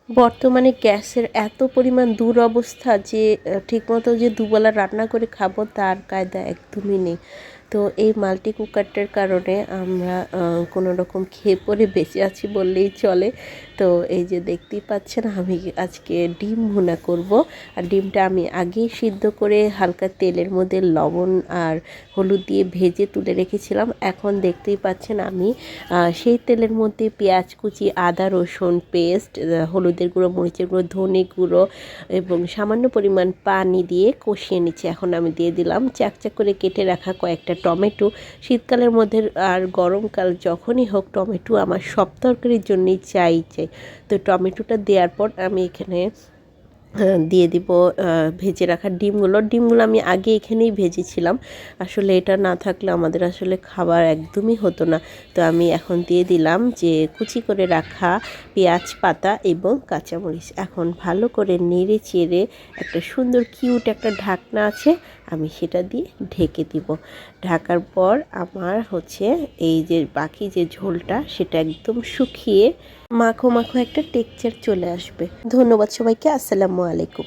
বর্তমানে গ্যাসের এত পরিমাণ দুরবস্থা যে ঠিকমতো যে দুবেলা রান্না করে খাবো তার কায়দা একদমই নেই। তো এই মাল্টি কুকারটার কারণে আমরা কোনো রকম খেয়ে পরে বেঁচে আছি বললেই চলে। তো এই যে দেখতেই পাচ্ছেন আমি আজকে ডিম ভুনা করব। আর ডিমটা আমি আগেই সিদ্ধ করে হালকা তেলের মধ্যে লবণ আর হলুদ দিয়ে ভেজে তুলে রেখেছিলাম। এখন দেখতেই পাচ্ছেন আমি সেই তেলের মধ্যে পেঁয়াজ কুচি, আদা রসুন পেস্ট, হলুদের গুঁড়ো, মরিচের গুঁড়ো, ধনে গুঁড়ো এবং সামান্য পরিমাণ পানি দিয়ে কষিয়ে নিচ্ছি। এখন আমি দিয়ে দিলাম চাকচাক করে কেটে রাখা কয়েকটা টমেটো। শীতকালের মধ্যে আর গরমকাল যখনই হোক টমেটো আমার সব তরকারির জন্যই চাই। তো টমেটোটা দেওয়ার পর আমি এখানে দিয়ে দিব ভেজে রাখা ডিমগুলো আমি আগে এখানেই ভেজেছিলাম। আসলে এটা না থাকলে আমাদের আসলে খাবার একদমই হতো না। তো আমি এখন দিয়ে দিলাম যে কুচি করে রাখা পেঁয়াজ পাতা এবং কাঁচামরিচ। এখন ভালো করে নেড়ে চেড়ে একটা সুন্দর কিউট একটা ঢাকনা আছে, আমি সেটা দিয়ে ঢেকে দিব। ঢাকার পর আমার এই যে বাকি যে ঝোলটা সেটা একদম শুকিয়ে মাখো মাখো একটা টেক্সচার চলে আসবে। ধন্যবাদ সবাইকে। আসসালামু আলাইকুম।